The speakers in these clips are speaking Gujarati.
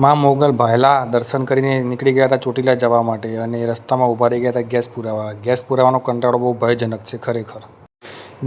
માં મોગલ ભાયલા દર્શન કરીને નીકળી ગયા હતા ચોટીલા જવા માટે અને રસ્તામાં ઊભા રહી ગયા હતા ગેસ પુરાવા. ગેસ પુરાવાનો કંટાળો બહુ ભયજનક છે ખરેખર.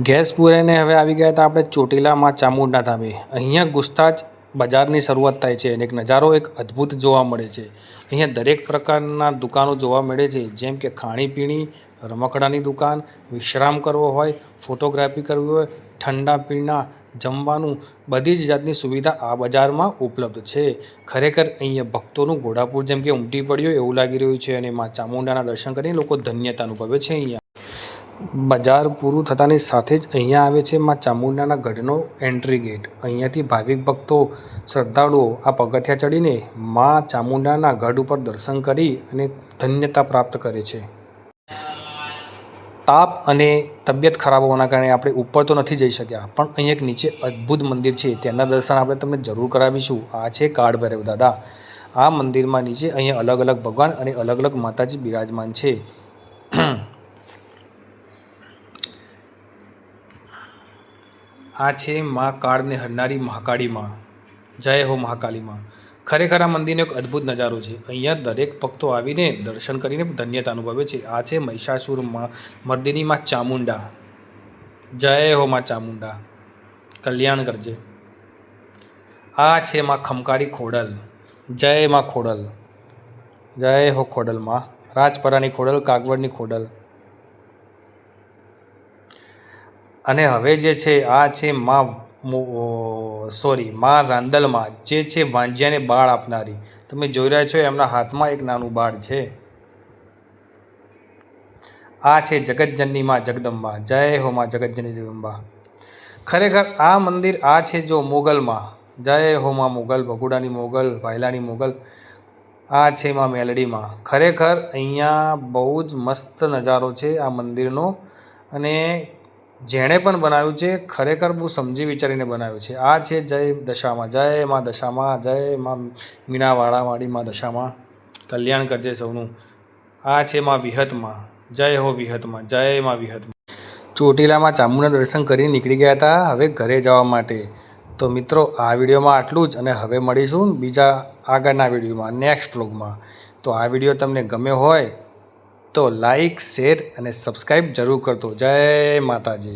ગેસ પુરાઈને હવે આવી ગયા હતા આપણે ચોટીલામાં ચામુંડા ધામે. અહીંયા ઘૂસતા જ બજારની શરૂઆત થાય છે અને એક નજારો એક અદ્ભુત જોવા મળે છે. અહીંયા દરેક પ્રકારના દુકાનો જોવા મળે છે, જેમ કે ખાણીપીણી, રમકડાની દુકાન, વિશ્રામ કરવો હોય, ફોટોગ્રાફી કરવી હોય, ઠંડા પીણા, જમવાનું, બધી જ જાતની સુવિધા આ બજારમાં ઉપલબ્ધ છે. ખરેખર અહીંયા ભક્તોનું ઘોડાપુર જેમ કે ઉમટી પડ્યું એવું લાગી રહ્યું છે અને માં ચામુંડાના દર્શન કરીને લોકો ધન્યતા અનુભવે છે. અહીંયા બજાર પૂરું થતાની સાથે જ અહીંયા આવે છે માં ચામુંડાના ગઢનો એન્ટ્રી ગેટ. અહીંયાથી ભાવિક ભક્તો, શ્રદ્ધાળુઓ આ પગથિયાં ચડીને માં ચામુંડાના ગઢ ઉપર દર્શન કરી અને ધન્યતા પ્રાપ્ત કરે છે. તાપ અને તબિયત ખરાબ હોવાના કારણે આપણે ઉપર તો નથી જઈ શક્યા, પણ અહીં એક નીચે અદ્ભુત મંદિર છે, તેના દર્શન આપણે તમને જરૂર કરાવીશું. આ છે કાળ ભૈરવ દાદા. આ મંદિરમાં નીચે અહીંયા અલગ અલગ ભગવાન અને અલગ અલગ માતાજી બિરાજમાન છે. આ છે મા કાળને હરનારી મહાકાળી માં. જય હો મહાકાળી માં. ખરેખર આ મંદિરનો એક અદ્ભુત નજારો છે. અહીંયા દરેક ભક્તો આવીને દર્શન કરીને ધન્યતા અનુભવે છે. આ છે મહિષાસુર મર્દિની માં ચામુંડા. જય હો માં ચામુંડા, કલ્યાણ કરજે. આ છે માં ખમકારી ખોડલ. જય માં ખોડલ. જય હો ખોડલ માં. રાજપરાની ખોડલ, કાગવડની ખોડલ. અને હવે જે છે આ છે માં રાંદલમાં, જે છે વાંજિયાને બાળ આપનારી. તમે જોઈ રહ્યા છો એમના હાથમાં એક નાનું બાળ છે. આ છે જગતજનની માં જગદંબા. જય હો માં જગતજનની જગદંબા. ખરેખર આ મંદિર આ છે જો મોગલમાં. જય હો માં મોગલ, ભગુડાની મોગલ, ભાયલાની મોગલ. આ છે માં મેલડીમાં. ખરેખર અહીંયા બહુ જ મસ્ત નજારો છે આ મંદિરનો અને જેણે પણ બનાવ્યું છે ખરેખર બહુ સમજી વિચારીને બનાવ્યું છે. આ છે જય દશામાં. જય માં દશામાં. જય માં મીણાવાળાવાળી માં દશામાં, કલ્યાણ કરજે સૌનું. આ છે માં વિહતમાં. જય હો વિહતમાં. જય માં વિહતમાં. ચોટીલામાં ચામુંડા દર્શન કરીને નીકળી ગયા હતા હવે ઘરે જવા માટે. તો મિત્રો આ વિડીયોમાં આટલું જ અને હવે મળીશું બીજા આગળના વિડીયોમાં, નેક્સ્ટ વ્લોગમાં. તો આ વિડીયો તમને ગમ્યો હોય તો લાઈક, શેર અને સબસ્ક્રાઈબ જરૂર કરતો. જય માતાજી.